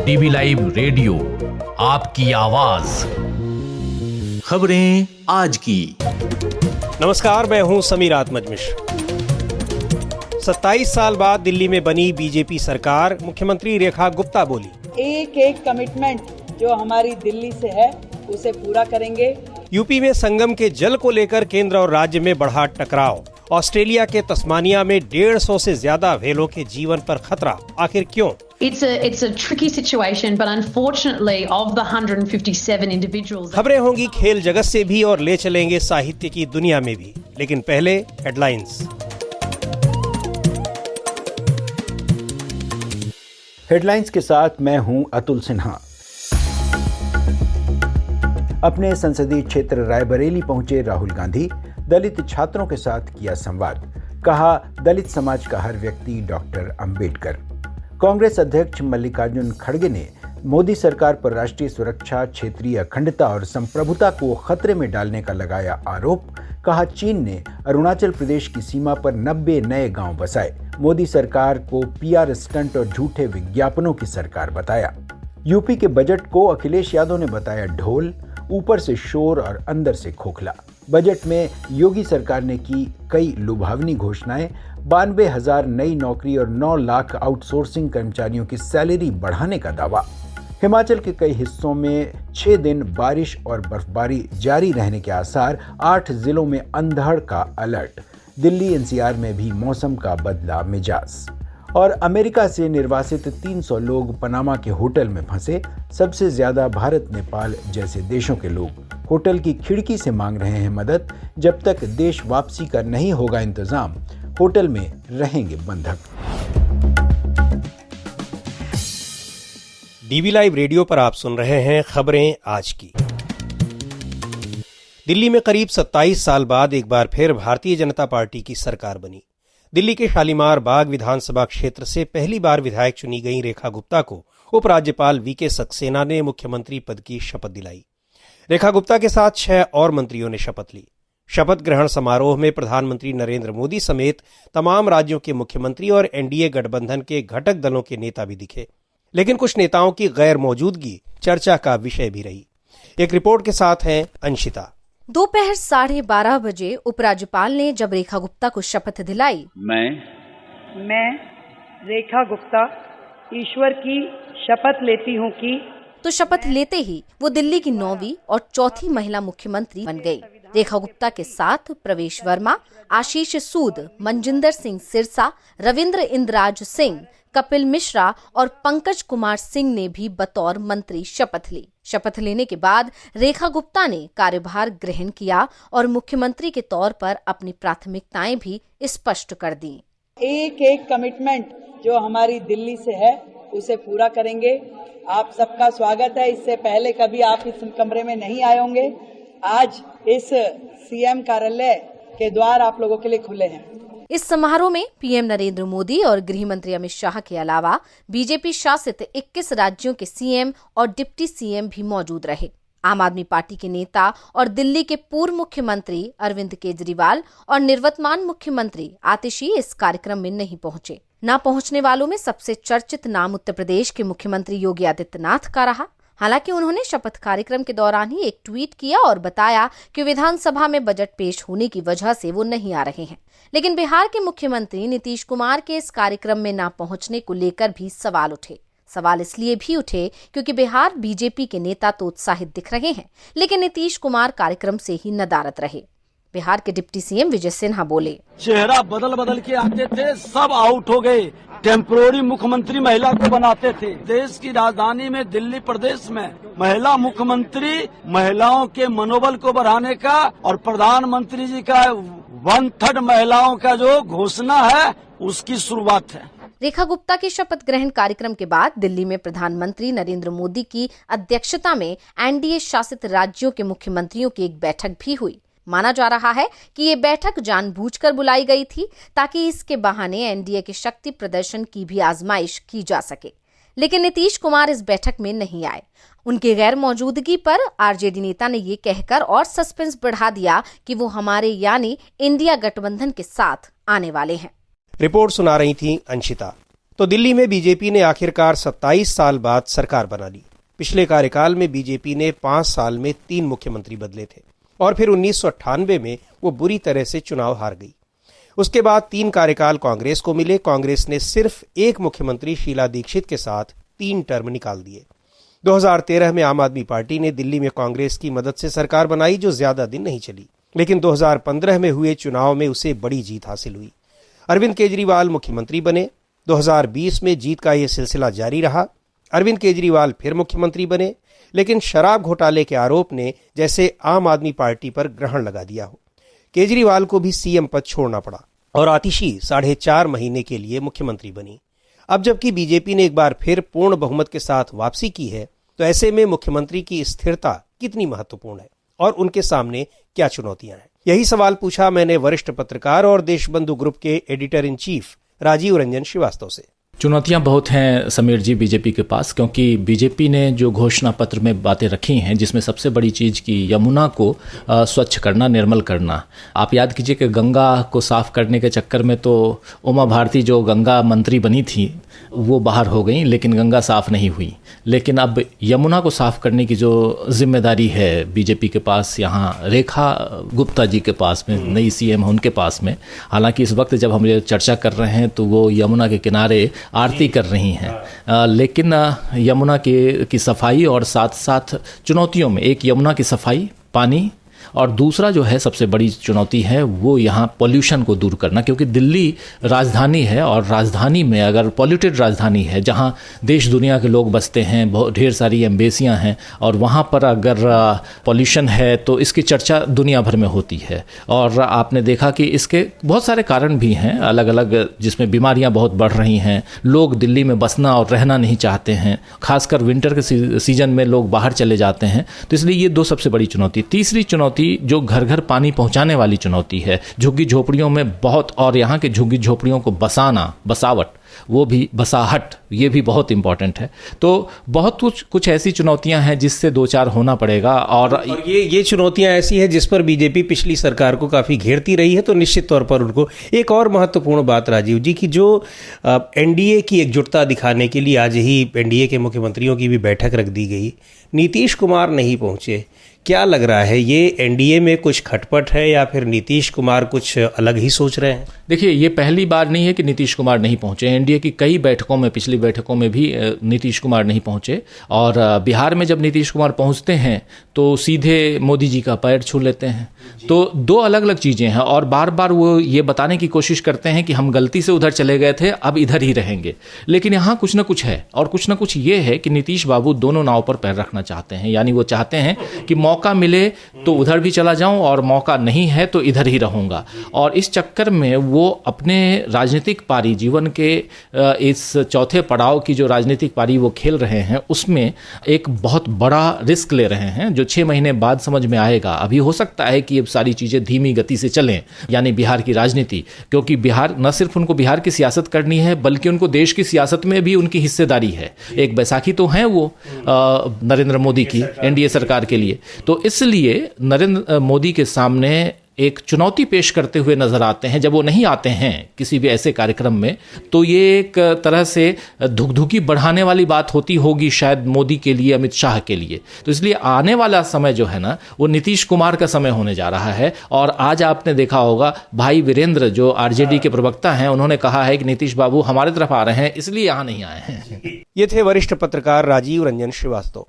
DV live radio, आपकी आवाज। खबरें आज की। नमस्कार, मैं हूं समीर आत्मज मिश्र। 27 साल बाद दिल्ली में बनी बीजेपी सरकार, मुख्यमंत्री रेखा गुप्ता बोली, एक एक कमिटमेंट जो हमारी दिल्ली से है उसे पूरा करेंगे। यूपी में संगम के जल को लेकर केंद्र और राज्य में बढ़ा टकराव। ऑस्ट्रेलिया के तस्मानिया में 150 से ज्यादा व्हेलों के जीवन पर खतरा, आखिर क्यों? It's a tricky situation, but unfortunately, of the 157 individuals. खबरें होंगी खेल जगत से भी और ले चलेंगे साहित्य की दुनिया में भी, लेकिन पहले हेडलाइंस। हेडलाइंस के साथ मैं हूं अतुल सिन्हा। अपने संसदीय क्षेत्र रायबरेली पहुंचे राहुल गांधी, दलित छात्रों के साथ किया संवाद। कहा, दलित समाज का हर व्यक्ति डॉक्टर अंबेडकर। कांग्रेस अध्यक्ष मल्लिकार्जुन खड़गे ने मोदी सरकार पर राष्ट्रीय सुरक्षा, क्षेत्रीय अखंडता और संप्रभुता को खतरे में डालने का लगाया आरोप। कहा, चीन ने अरुणाचल प्रदेश की सीमा पर 90 नए गांव बसाए। मोदी सरकार को पीआर स्टंट और झूठे विज्ञापनों की सरकार बताया। यूपी के बजट को अखिलेश यादव ने बताया ढोल, ऊपर से शोर और अंदर से खोखला। बजट में योगी सरकार ने की कई लुभावनी घोषणाएं। 92,000 नई नौकरी और 9 लाख आउटसोर्सिंग कर्मचारियों की सैलरी बढ़ाने का दावा। हिमाचल के कई हिस्सों में 6 दिन बारिश और बर्फबारी जारी रहने के आसार। 8 जिलों में अंधड़ का अलर्ट। दिल्ली एनसीआर में भी मौसम का बदला मिजाज। और अमेरिका से निर्वासित 300 लोग पनामा के होटल में फंसे। सबसे ज्यादा भारत, नेपाल जैसे देशों के लोग होटल की खिड़की से मांग रहे हैं मदद। जब तक देश वापसी का नहीं होगा इंतजाम, होटल में रहेंगे बंधक। डीवी लाइव रेडियो पर आप सुन रहे हैं खबरें आज की। दिल्ली में करीब 27 साल बाद एक बार फिर भारतीय जनता पार्टी की सरकार बनी। दिल्ली के शालीमार बाग विधानसभा क्षेत्र से पहली बार विधायक चुनी गई रेखा गुप्ता को उपराज्यपाल वीके सक्सेना ने मुख्यमंत्री पद की शपथ दिलाई। रेखा गुप्ता के साथ 6 और मंत्रियों ने शपथ ली। शपथ ग्रहण समारोह में प्रधानमंत्री नरेंद्र मोदी समेत तमाम राज्यों के मुख्यमंत्री और एनडीए गठबंधन के घटक दलों के नेता भी दिखे, लेकिन कुछ नेताओं की गैर मौजूदगी चर्चा का विषय भी रही। एक रिपोर्ट के साथ हैं अंशिता। दोपहर 12:30 बजे उपराज्यपाल ने जब रेखा गुप्ता को शपथ दिलाई, मैं रेखा गुप्ता ईश्वर की शपथ लेती हूँ कि, तो शपथ लेते ही वो दिल्ली की 9वीं और 4थी महिला मुख्यमंत्री बन गई। रेखा गुप्ता के साथ प्रवेश वर्मा, आशीष सूद, मनजिंदर सिंह सिरसा, रविंद्र इंद्राज सिंह, कपिल मिश्रा और पंकज कुमार सिंह ने भी बतौर मंत्री शपथ ली। शपथ लेने के बाद रेखा गुप्ता ने कार्यभार ग्रहण किया और मुख्यमंत्री के तौर पर अपनी प्राथमिकताएं भी स्पष्ट कर दी। एक एक कमिटमेंट जो हमारी दिल्ली से है उसे पूरा करेंगे। आप सबका स्वागत है। इससे पहले कभी आप इस कमरे में नहीं आए होंगे। आज इस सीएम कार्यालय के द्वार आप लोगों के लिए खुले हैं। इस समारोह में पीएम नरेंद्र मोदी और गृह मंत्री अमित शाह के अलावा बीजेपी शासित 21 राज्यों के सीएम और डिप्टी सीएम भी मौजूद रहे। आम आदमी पार्टी के नेता और दिल्ली के पूर्व मुख्यमंत्री अरविंद केजरीवाल और निवर्तमान मुख्यमंत्री आतिशी इस कार्यक्रम में नहीं पहुंचे। न पहुंचने वालों में सबसे चर्चित नाम उत्तर प्रदेश के मुख्यमंत्री योगी आदित्यनाथ का रहा। हालांकि उन्होंने शपथ कार्यक्रम के दौरान ही एक ट्वीट किया और बताया कि विधानसभा में बजट पेश होने की वजह से वो नहीं आ रहे हैं। लेकिन बिहार के मुख्यमंत्री नीतीश कुमार के इस कार्यक्रम में न पहुंचने को लेकर भी सवाल उठे। सवाल इसलिए भी उठे क्योंकि बिहार बीजेपी के नेता तो उत्साहित दिख रहे हैं, लेकिन नीतीश कुमार कार्यक्रम से ही नदारद रहे। बिहार के डिप्टी सीएम विजय सिन्हा बोले, चेहरा बदल बदल के आते थे, सब आउट हो गए। टेम्पोररी मुख्यमंत्री महिला को बनाते थे। देश की राजधानी में दिल्ली प्रदेश में महिला मुख्यमंत्री महिलाओं के मनोबल को बढ़ाने का और प्रधानमंत्री जी का 1/3 महिलाओं का जो घोषणा है उसकी शुरुआत है। रेखा गुप्ता के शपथ ग्रहण कार्यक्रम के बाद दिल्ली में प्रधानमंत्री नरेंद्र मोदी की अध्यक्षता में एनडीए शासित राज्यों के मुख्यमंत्रियों की एक बैठक भी हुई। माना जा रहा है कि ये बैठक जानबूझकर बुलाई गई थी ताकि इसके बहाने एनडीए के शक्ति प्रदर्शन की भी आजमाइश की जा सके। लेकिन नीतीश कुमार इस बैठक में नहीं आए। उनकी गैर मौजूदगी पर आरजेडी नेता ने ये कहकर और सस्पेंस बढ़ा दिया कि वो हमारे यानी इंडिया गठबंधन के साथ आने वाले हैं। रिपोर्ट सुना रही थी अंशिता। तो दिल्ली में बीजेपी ने आखिरकार 27 साल बाद सरकार बना ली। पिछले कार्यकाल में बीजेपी ने 5 साल में 3 मुख्यमंत्री बदले थे और फिर 1998 में वो बुरी तरह से चुनाव हार गई। उसके बाद 3 कार्यकाल कांग्रेस को मिले। कांग्रेस ने सिर्फ एक मुख्यमंत्री शीला दीक्षित के साथ 3 टर्म निकाल दिए। 2013 में आम आदमी पार्टी ने दिल्ली में कांग्रेस की मदद से सरकार बनाई, जो ज्यादा दिन नहीं चली, लेकिन 2015 में हुए चुनाव में उसे बड़ी जीत हासिल हुई। अरविंद केजरीवाल मुख्यमंत्री बने। 2020 में जीत का यह सिलसिला जारी रहा। अरविंद केजरीवाल फिर मुख्यमंत्री बने, लेकिन शराब घोटाले के आरोप ने जैसे आम आदमी पार्टी पर ग्रहण लगा दिया हो। केजरीवाल को भी सीएम पद छोड़ना पड़ा और आतिशी 4.5 महीने के लिए मुख्यमंत्री बनी। अब जबकि बीजेपी ने एक बार फिर पूर्ण बहुमत के साथ वापसी की है, तो ऐसे में मुख्यमंत्री की स्थिरता कितनी महत्वपूर्ण है और उनके सामने क्या चुनौतियां हैं? यही सवाल पूछा मैंने वरिष्ठ पत्रकार और देशबंधु ग्रुप के editor in chief Rajeev Ranjan Srivastava से। चुनौतियां बहुत हैं समीर जी बीजेपी के पास, क्योंकि बीजेपी ने जो घोषणा पत्र में बातें रखी हैं, जिसमें सबसे बड़ी चीज़ की यमुना को स्वच्छ करना, निर्मल करना। आप याद कीजिए कि गंगा को साफ करने के चक्कर में तो उमा भारती जो गंगा मंत्री बनी थी वो बाहर हो गई, लेकिन गंगा साफ नहीं हुई। लेकिन अब यमुना को साफ करने की जो जिम्मेदारी है बीजेपी के पास, यहाँ रेखा गुप्ता जी के पास में, नई सीएम है उनके पास में। हालांकि इस वक्त जब हम ये चर्चा कर रहे हैं तो वो यमुना के किनारे आरती कर रही हैं, लेकिन यमुना की सफाई और साथ साथ चुनौतियों में एक यमुना की सफाई, पानी, और दूसरा जो है सबसे बड़ी चुनौती है वो यहाँ पॉल्यूशन को दूर करना, क्योंकि दिल्ली राजधानी है और राजधानी में अगर पॉल्यूटेड राजधानी है जहाँ देश दुनिया के लोग बसते हैं, बहुत ढेर सारी एम्बेसियाँ हैं, और वहाँ पर अगर पॉल्यूशन है तो इसकी चर्चा दुनिया भर में होती है। और आपने देखा कि इसके बहुत सारे कारण भी हैं अलग अलग, जिसमें बीमारियाँ बहुत बढ़ रही हैं, लोग दिल्ली में बसना और रहना नहीं चाहते हैं, खासकर विंटर के सीजन में लोग बाहर चले जाते हैं। तो इसलिए ये 2 सबसे बड़ी चुनौती। तीसरी चुनौती जो घर घर पानी पहुंचाने वाली चुनौती है, झुग्गी झोपड़ियों में बहुत, और यहाँ के झुग्गी झोपड़ियों को बसावट, वो भी बसाहट, ये भी बहुत इंपॉर्टेंट है। तो बहुत कुछ ऐसी चुनौतियां हैं जिससे 2-4 होना पड़ेगा। और ये चुनौतियां ऐसी है जिस पर बीजेपी पिछली सरकार को काफी घेरती रही है, तो निश्चित तौर पर उनको एक और महत्वपूर्ण बात राजीव जी की जो एनडीए की एकजुटता दिखाने के लिए आज ही एनडीए के मुख्यमंत्रियों की भी बैठक रख दी गई। नीतीश कुमार नहीं पहुंचे, क्या लग रहा है ये एनडीए में कुछ खटपट है या फिर नीतीश कुमार कुछ अलग ही सोच रहे हैं? देखिए, ये पहली बार नहीं है कि नीतीश कुमार नहीं पहुंचे। एनडीए की कई बैठकों में, पिछली बैठकों में भी नीतीश कुमार नहीं पहुंचे, और बिहार में जब नीतीश कुमार पहुंचते हैं तो सीधे मोदी जी का पैर छू लेते हैं। तो 2 अलग अलग चीज़ें हैं, और बार बार वो ये बताने की कोशिश करते हैं कि हम गलती से उधर चले गए थे, अब इधर ही रहेंगे। लेकिन यहाँ कुछ ना कुछ है, और कुछ ना कुछ ये है कि नीतीश बाबू दोनों नाव पर पैर रखना चाहते हैं। यानी वो चाहते हैं कि मौका मिले तो उधर भी चला जाऊं, और मौका नहीं है तो इधर ही रहूंगा। और इस चक्कर में वो अपने राजनीतिक पारी, जीवन के इस चौथे पड़ाव की जो राजनीतिक पारी वो खेल रहे हैं, उसमें एक बहुत बड़ा रिस्क ले रहे हैं जो 6 महीने बाद समझ में आएगा। अभी हो सकता है कि ये सारी चीज़ें धीमी गति से चलें, यानी बिहार की राजनीति, क्योंकि बिहार, न सिर्फ उनको बिहार की सियासत करनी है बल्कि उनको देश की सियासत में भी उनकी हिस्सेदारी है। एक बैसाखी तो है वो नरेंद्र मोदी की एनडीए सरकार के लिए। तो इसलिए नरेंद्र मोदी के सामने एक चुनौती पेश करते हुए नजर आते हैं। जब वो नहीं आते हैं किसी भी ऐसे कार्यक्रम में, तो ये एक तरह से धुकधुकी बढ़ाने वाली बात होती होगी शायद मोदी के लिए, अमित शाह के लिए। तो इसलिए आने वाला समय जो है ना, वो नीतीश कुमार का समय होने जा रहा है। और आज आपने देखा होगा भाई वीरेंद्र जो आरजेडी के प्रवक्ता हैं, उन्होंने कहा है कि नीतीश बाबू हमारे तरफ आ रहे हैं, इसलिए यहाँ नहीं आए हैं। ये थे वरिष्ठ पत्रकार Rajeev Ranjan Srivastava.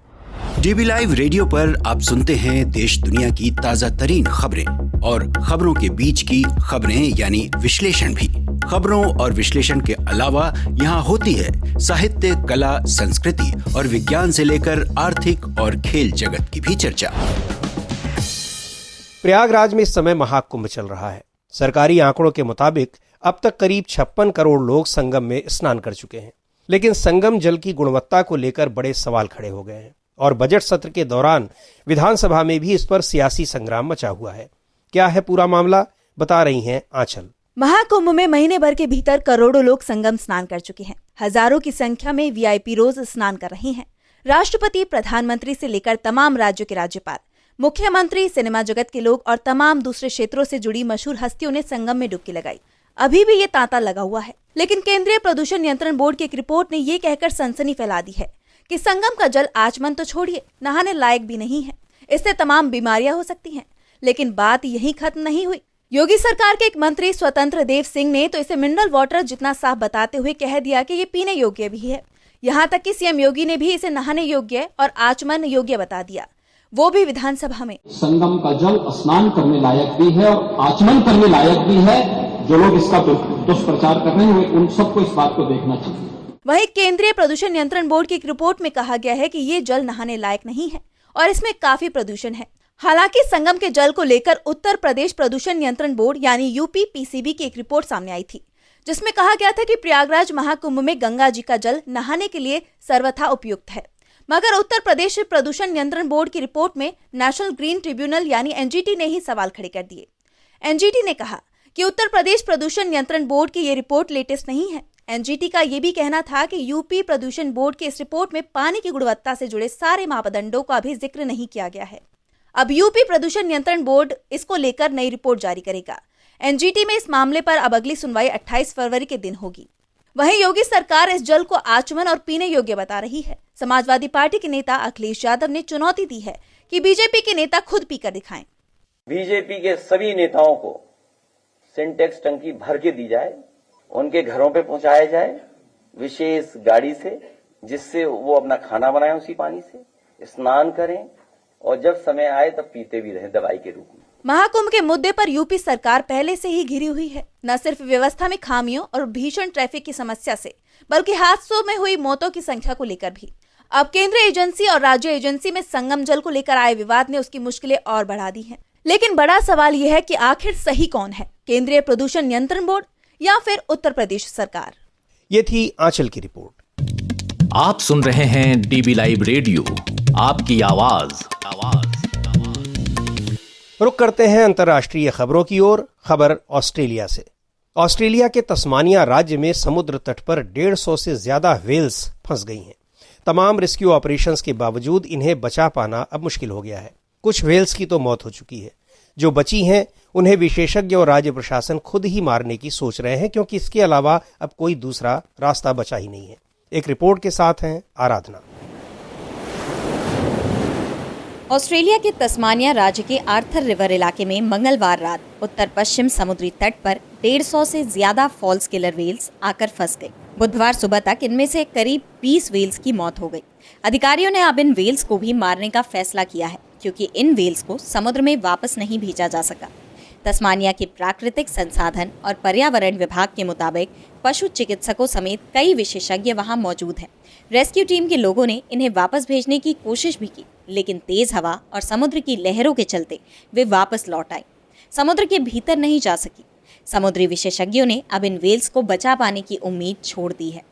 DB live radio पर आप सुनते हैं देश दुनिया की ताजा तरीन खबरें और खबरों के बीच की खबरें यानी विश्लेषण भी। खबरों और विश्लेषण के अलावा यहाँ होती है साहित्य, कला, संस्कृति और विज्ञान से लेकर आर्थिक और खेल जगत की भी चर्चा। प्रयागराज में इस समय महाकुंभ चल रहा है। सरकारी आंकड़ों के मुताबिक अब तक करीब 56 करोड़ लोग संगम में स्नान कर चुके हैं, लेकिन संगम जल की गुणवत्ता को लेकर बड़े सवाल खड़े हो गए हैं और बजट सत्र के दौरान विधानसभा में भी इस पर सियासी संग्राम मचा हुआ है। क्या है पूरा मामला, बता रही हैं आंचल। महाकुंभ में महीने भर के भीतर करोड़ों लोग संगम स्नान कर चुके हैं। हजारों की संख्या में वीआईपी रोज स्नान कर रहे हैं। राष्ट्रपति, प्रधानमंत्री से लेकर तमाम राज्यों के राज्यपाल, मुख्यमंत्री, सिनेमा जगत के लोग और तमाम दूसरे क्षेत्रों से जुड़ी मशहूर हस्तियों ने संगम में डुबकी लगाई। अभी भी ये तांता लगा हुआ है। लेकिन केंद्रीय प्रदूषण नियंत्रण बोर्ड की एक रिपोर्ट ने ये कहकर सनसनी फैला दी है कि संगम का जल आचमन तो छोड़िए, नहाने लायक भी नहीं है। इससे तमाम बीमारियां हो सकती हैं। लेकिन बात यहीं खत्म नहीं हुई। योगी सरकार के एक मंत्री स्वतंत्र देव सिंह ने तो इसे मिनरल वाटर जितना साफ बताते हुए कह दिया कि ये पीने योग्य भी है। यहाँ तक कि सीएम योगी ने भी इसे नहाने योग्य और आचमन योग्य बता दिया, वो भी विधानसभा में। संगम का जल स्नान करने लायक भी है और आचमन करने लायक भी है। जो लोग इसका दुष्प्रचार कर रहे हैं उन सबको इस बात को देखना चाहिए। वहीं केंद्रीय प्रदूषण नियंत्रण बोर्ड की एक रिपोर्ट में कहा गया है कि ये जल नहाने लायक नहीं है और इसमें काफी प्रदूषण है। हालांकि संगम के जल को लेकर उत्तर प्रदेश प्रदूषण नियंत्रण बोर्ड यानी यूपी पीसीबी की एक रिपोर्ट सामने आई थी, जिसमें कहा गया था कि प्रयागराज महाकुंभ में गंगा जी का जल नहाने के लिए सर्वथा उपयुक्त है। मगर उत्तर प्रदेश प्रदूषण नियंत्रण बोर्ड की रिपोर्ट में नेशनल ग्रीन ट्रिब्यूनल यानी एनजीटी ने ही सवाल खड़े कर दिए। एनजीटी ने कहा कि उत्तर प्रदेश प्रदूषण नियंत्रण बोर्ड की ये रिपोर्ट लेटेस्ट नहीं है। एनजीटी का ये भी कहना था कि यूपी प्रदूषण बोर्ड की इस रिपोर्ट में पानी की गुणवत्ता से जुड़े सारे मापदंडों का भी जिक्र नहीं किया गया है। अब यूपी प्रदूषण नियंत्रण बोर्ड इसको लेकर नई रिपोर्ट जारी करेगा। एनजीटी में इस मामले पर अब अगली सुनवाई 28 फरवरी के दिन होगी। वहीं योगी सरकार इस जल को आचमन और पीने योग्य बता रही है। समाजवादी पार्टी के नेता अखिलेश यादव ने चुनौती दी है कि बीजेपी के नेता खुद पीकर दिखाएं। बीजेपी के सभी नेताओं को सिंटेक्स टंकी भर के दी जाए, उनके घरों पे पहुंचाया जाए विशेष गाड़ी से, जिससे वो अपना खाना बनाएं, उसी पानी से स्नान करें और जब समय आए तब पीते भी रहें दवाई के रूप में। महाकुंभ के मुद्दे पर यूपी सरकार पहले से ही घिरी हुई है, न सिर्फ व्यवस्था में खामियों और भीषण ट्रैफिक की समस्या से, बल्कि हादसों में हुई मौतों की संख्या को लेकर भी। अब केंद्रीय एजेंसी और राज्य एजेंसी में संगम जल को लेकर आए विवाद ने उसकी मुश्किलें और बढ़ा दी हैं। लेकिन बड़ा सवाल यह है कि आखिर सही कौन है, केंद्रीय प्रदूषण नियंत्रण बोर्ड या फिर उत्तर प्रदेश सरकार। ये थी आंचल की रिपोर्ट। आप सुन रहे हैं डीबी लाइव रेडियो, आपकी आवाज। रुक करते हैं अंतर्राष्ट्रीय खबरों की ओर। खबर ऑस्ट्रेलिया से। ऑस्ट्रेलिया के तस्मानिया राज्य में समुद्र तट पर 150 से ज्यादा व्हेल्स फंस गई हैं। तमाम रेस्क्यू ऑपरेशंस के बावजूद इन्हें बचा पाना अब मुश्किल हो गया है। कुछ व्हेल्स की तो मौत हो चुकी है। जो बची हैं उन्हें विशेषज्ञ और राज्य प्रशासन खुद ही मारने की सोच रहे हैं, क्योंकि इसके अलावा अब कोई दूसरा रास्ता बचा ही नहीं है। एक रिपोर्ट के साथ हैं आराधना। ऑस्ट्रेलिया के तस्मानिया राज्य के आर्थर रिवर इलाके में मंगलवार रात उत्तर पश्चिम समुद्री तट पर 150 से ज्यादा फॉल्स किलर व्हेल्स आकर फंस गई। बुधवार सुबह तक इनमें से करीब 20 व्हेल्स की मौत हो गई। अधिकारियों ने अब इन व्हेल्स को भी मारने का फैसला किया है, क्योंकि इन व्हेल्स को समुद्र में वापस नहीं भेजा जा सका। तस्मानिया के प्राकृतिक संसाधन और पर्यावरण विभाग के मुताबिक पशु चिकित्सकों समेत कई विशेषज्ञ वहां मौजूद हैं। रेस्क्यू टीम के लोगों ने इन्हें वापस भेजने की कोशिश भी की, लेकिन तेज हवा और समुद्र की लहरों के चलते वे वापस लौट आई, समुद्र के भीतर नहीं जा सकी। समुद्री विशेषज्ञों ने अब इन व्हेल्स को बचा पाने की उम्मीद छोड़ दी है।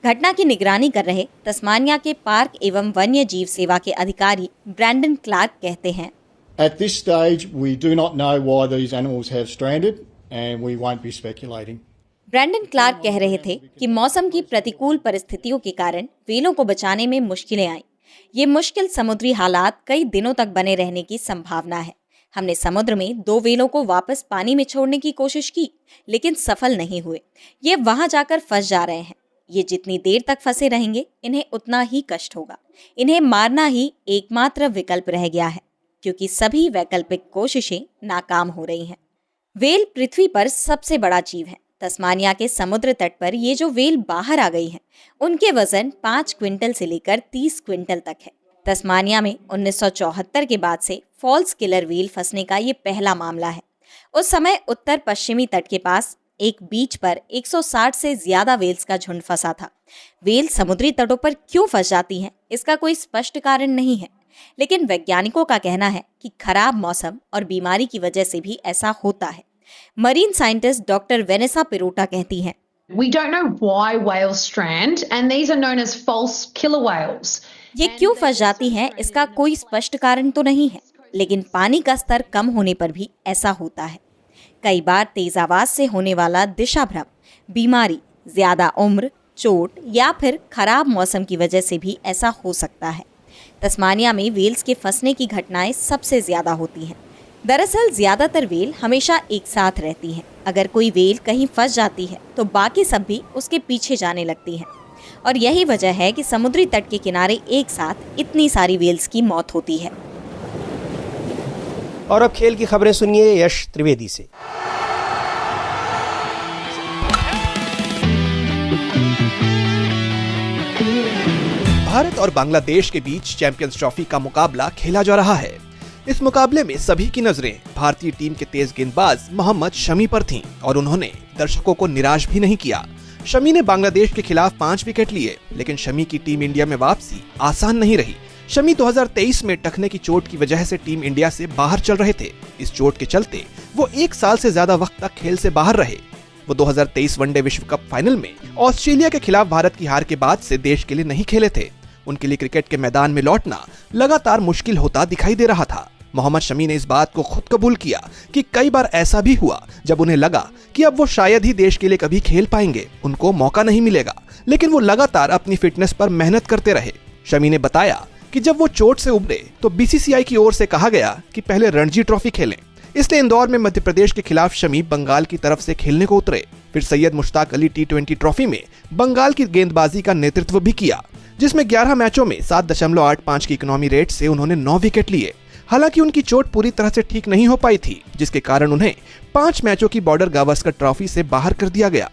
घटना की निगरानी कर रहे तस्मानिया के पार्क एवं वन्य जीव सेवा के अधिकारी ब्रैंडन क्लार्क कहते हैं, At this stage, we do not know why these animals have stranded, and we won't be speculating. Brandon Clarke कह रहे थे कि मौसम की प्रतिकूल परिस्थितियों के कारण व्हेलों को बचाने में मुश्किलें आईं। ये मुश्किल समुद्री हालात कई दिनों तक बने रहने की संभावना है। हमने समुद्र में 2 व्हेलों को वापस पानी में छोड़ने की कोशिश की, लेकिन सफल नहीं हुए। ये वहां जाकर फंस जा रहे हैं। ये जितनी देर तक फंसे रहेंगे, इन्हें उतना ही कष्ट होगा। इन्हें मारना ही एकमात्र विकल्प रह गया है, क्योंकि सभी वैकल्पिक कोशिशें नाकाम हो रही हैं। व्हेल पृथ्वी पर सबसे बड़ा जीव है। तस्मानिया के समुद्र तट पर ये जो व्हेल बाहर आ गई हैं, उनके वजन 5 क्विंटल से लेकर 30 क्विंटल तक है। तस्मानिया में 1974 के बाद से फॉल्स किलर व्हेल फंसने का ये पहला मामला है। उस समय उत्तर पश्चिमी तट के पास एक बीच पर 160 से ज्यादा व्हेल्स का झुंड फंसा था। व्हेल समुद्री तटों पर क्यों फंस जाती हैं, इसका कोई स्पष्ट कारण नहीं है, लेकिन वैज्ञानिकों का कहना है कि खराब मौसम और बीमारी की वजह से भी ऐसा होता है। मरीन साइंटिस्ट डॉक्टर वेनेसा पिरोटा कहती हैं, We don't know why whales strand, and these are known as false killer whales. ये क्यों फंस जाती हैं, इसका कोई स्पष्ट कारण तो नहीं है, लेकिन पानी का स्तर कम होने पर भी ऐसा होता है। कई बार तेज आवाज से होने वाला दिशा भ्रम, बीमारी, ज्यादा उम्र, चोट या फिर खराब मौसम की वजह से भी ऐसा हो सकता है। तस्मानिया में व्हेल्स के फंसने की घटनाएं सबसे ज्यादा होती हैं। दरअसल ज्यादातर वेल हमेशा एक साथ रहती हैं। अगर कोई वेल कहीं फंस जाती है तो बाकी सब भी उसके पीछे जाने लगती हैं। और यही वजह है कि समुद्री तट के किनारे एक साथ इतनी सारी वेल्स की मौत होती है। और अब खेल की खबरें सुनिए यश त्रिवेदी से। भारत और बांग्लादेश के बीच चैंपियंस ट्रॉफी का मुकाबला खेला जा रहा है। इस मुकाबले में सभी की नजरें भारतीय टीम के तेज गेंदबाज मोहम्मद शमी पर थीं और उन्होंने दर्शकों को निराश भी नहीं किया। शमी ने बांग्लादेश के खिलाफ 5 विकेट लिए, लेकिन शमी की टीम इंडिया में वापसी आसान नहीं रही। शमी 2023 में टखने की चोट की वजह से टीम इंडिया से बाहर चल रहे थे। इस चोट के चलते वो 1 साल से ज्यादा वक्त तक खेल से बाहर रहे। वो 2023 वनडे विश्व कप फाइनल में ऑस्ट्रेलिया के खिलाफ भारत की हार के बाद से देश के लिए नहीं खेले थे। उनके लिए क्रिकेट के मैदान में लौटना लगातार मुश्किल होता दिखाई दे रहा था। मोहम्मद शमी ने इस बात को खुद कबूल किया कि कई बार ऐसा भी हुआ जब उन्हें लगा कि अब वो शायद ही देश के लिए कभी खेल पाएंगे, उनको मौका नहीं मिलेगा, लेकिन वो लगातार अपनी फिटनेस पर मेहनत करते रहे। शमी ने बताया कि जब वो चोट से उबरे तो बीसीसीआई की ओर से कहा गया कि पहले रणजी ट्रॉफी खेलें, इसलिए इंदौर में मध्य प्रदेश के खिलाफ शमी बंगाल की तरफ से खेलने को उतरे। फिर सैयद मुश्ताक अली T20 ट्रॉफी में बंगाल की गेंदबाजी का नेतृत्व भी किया, जिसमें 11 मैचों में 7.85 की इकोनॉमी रेट से उन्होंने 9 विकेट लिए। हालांकि उनकी चोट पूरी तरह से ठीक नहीं हो पाई थी, जिसके कारण उन्हें 5 मैचों की बॉर्डर गावस्कर ट्रॉफी से बाहर कर दिया गया।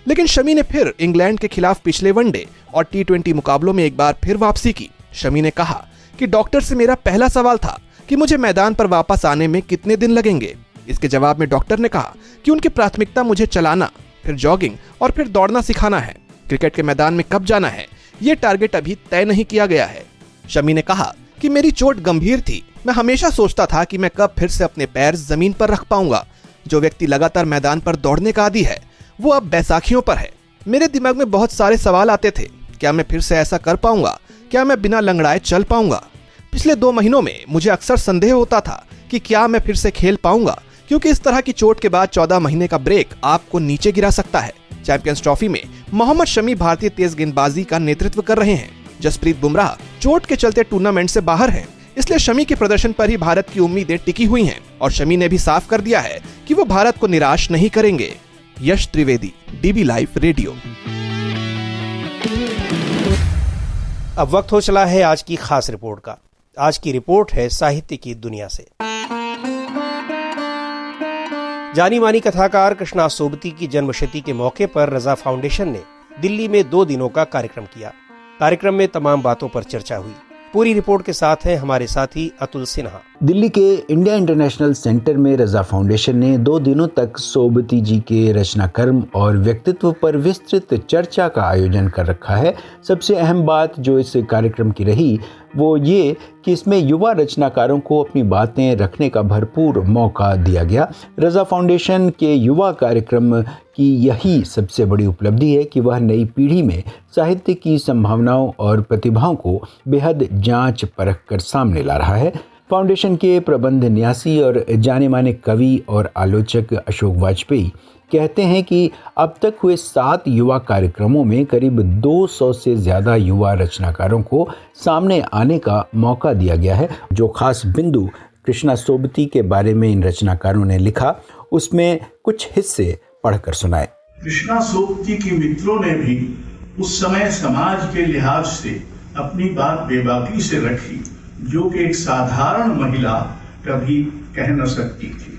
लेकिन शमी ने फिर इंग्लैंड के खिलाफ पिछले वनडे और T20 मुकाबलों में एक बार फिर वापसी की। शमी ने कहा कि डॉक्टर से मेरा पहला सवाल था कि मुझे मैदान पर वापस आने में कितने दिन लगेंगे। इसके जवाब में डॉक्टर ने कहा कि उनकी प्राथमिकता मुझे चलाना, फिर जॉगिंग और फिर दौड़ना सिखाना है। क्रिकेट के मैदान में कब जाना है, ये टारगेट अभी तय नहीं किया गया है। शमी ने कहा कि मेरी चोट गंभीर थी। मैं हमेशा सोचता था कि मैं कब फिर से अपने पैर जमीन पर रख पाऊंगा। जो व्यक्ति लगातार मैदान पर दौड़ने का आदी है, वो अब बैसाखियों पर है। मेरे दिमाग में बहुत सारे सवाल आते थे। क्या मैं फिर से ऐसा कर पाऊंगा? क्या मैं बिना लंगड़ाए चल पाऊंगा? पिछले 2 महीनों में मुझे अक्सर संदेह होता था कि क्या मैं फिर से खेल पाऊंगा, क्योंकि इस तरह की चोट के बाद 14 महीने का ब्रेक आपको नीचे गिरा सकता है। चैंपियंस ट्रॉफी में मोहम्मद शमी भारतीय तेज गेंदबाजी का नेतृत्व कर रहे हैं। जसप्रीत बुमराह चोट के चलते टूर्नामेंट से बाहर हैं, इसलिए शमी के प्रदर्शन पर ही भारत की उम्मीदें टिकी हुई हैं और शमी ने भी साफ कर दिया है कि वो भारत को निराश नहीं करेंगे। यश त्रिवेदी, DB लाइव रेडियो। अब वक्त हो चला है आज की खास रिपोर्ट का। आज की रिपोर्ट है साहित्य की दुनिया से। जानी मानी कथाकार कृष्णा सोबती की जन्मशती के मौके पर रजा फाउंडेशन ने दिल्ली में 2 दिनों का कार्यक्रम किया। कार्यक्रम में तमाम बातों पर चर्चा हुई। पूरी रिपोर्ट के साथ हैं हमारे साथी अतुल सिन्हा। दिल्ली के इंडिया इंटरनेशनल सेंटर में रजा फाउंडेशन ने 2 दिनों तक सोबती जी के रचना कर्म और व्यक्तित्व पर विस्तृत चर्चा का आयोजन कर रखा है। सबसे अहम बात जो इस कार्यक्रम की रही वो ये कि इसमें युवा रचनाकारों को अपनी बातें रखने का भरपूर मौका दिया गया। रजा फाउंडेशन के युवा कार्यक्रम की यही सबसे बड़ी उपलब्धि है कि वह नई पीढ़ी में साहित्य की संभावनाओं और प्रतिभाओं को बेहद जांच परख कर सामने ला रहा है। फाउंडेशन के प्रबंध न्यासी और जाने माने कवि और आलोचक अशोक वाजपेयी कहते हैं कि अब तक हुए 7 युवा कार्यक्रमों में करीब 200 से ज़्यादा युवा रचनाकारों को सामने आने का मौका दिया गया है। जो खास बिंदु कृष्णा सोबती के बारे में इन रचनाकारों ने लिखा, उसमें कुछ हिस्से पढ़कर सुनाए। कृष्णा सोबती के मित्रों ने भी उस समय समाज के लिहाज से अपनी बात बेबाकी से रखी, जो कि एक साधारण महिला कभी कह न सकती थी।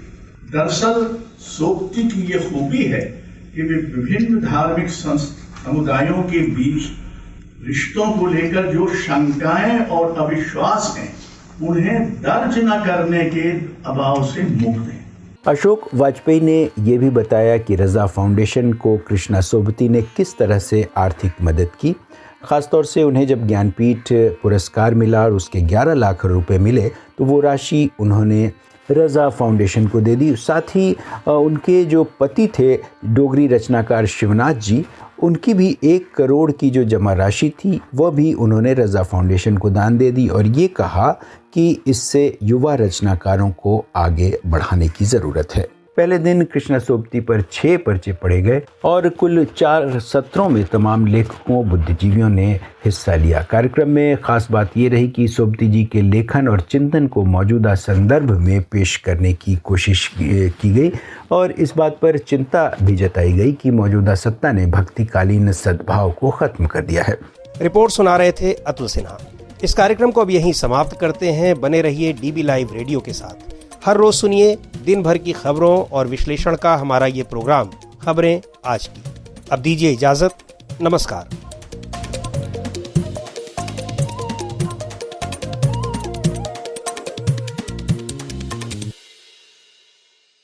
दरअसल सोबती की ये खूबी है कि वे विभिन्न धार्मिक समुदायों के बीच रिश्तों को लेकर जो शंकाएं और अविश्वास हैं, उन्हें दर्ज न करने के अभाव से मुक्त हैं। अशोक वाजपेयी ने यह भी बताया कि रजा फाउंडेशन को कृष्णा सोबती ने किस तरह से आर्थिक मदद की। खासतौर से उन्हें जब ज्ञानपीठ पुरस्कार मिला और उसके 11 लाख रुपए मिले तो वो राशि उन्होंने रजा फाउंडेशन को दे दी। साथ ही उनके जो पति थे डोगरी रचनाकार शिवनाथ जी, उनकी भी 1 करोड़ की जो जमा राशि थी वह भी उन्होंने रजा फाउंडेशन को दान दे दी और ये कहा कि इससे युवा रचनाकारों को आगे बढ़ाने की ज़रूरत है। पहले दिन कृष्णा सोबती पर 6 पर्चे पढ़े गए और कुल 4 सत्रों में तमाम लेखकों बुद्धिजीवियों ने हिस्सा लिया। कार्यक्रम में खास बात ये रही कि सोबती जी के लेखन और चिंतन को मौजूदा संदर्भ में पेश करने की कोशिश की गई और इस बात पर चिंता भी जताई गई कि मौजूदा सत्ता ने भक्तिकालीन सद्भाव को खत्म कर दिया है। रिपोर्ट सुना रहे थे अतुल सिन्हा। इस कार्यक्रम को अब यहीं समाप्त करते हैं। बने रहिए डीबी लाइव रेडियो के साथ। हर रोज सुनिए दिन भर की खबरों और विश्लेषण का हमारा ये प्रोग्राम खबरें आज की। अब दीजिए इजाजत। नमस्कार।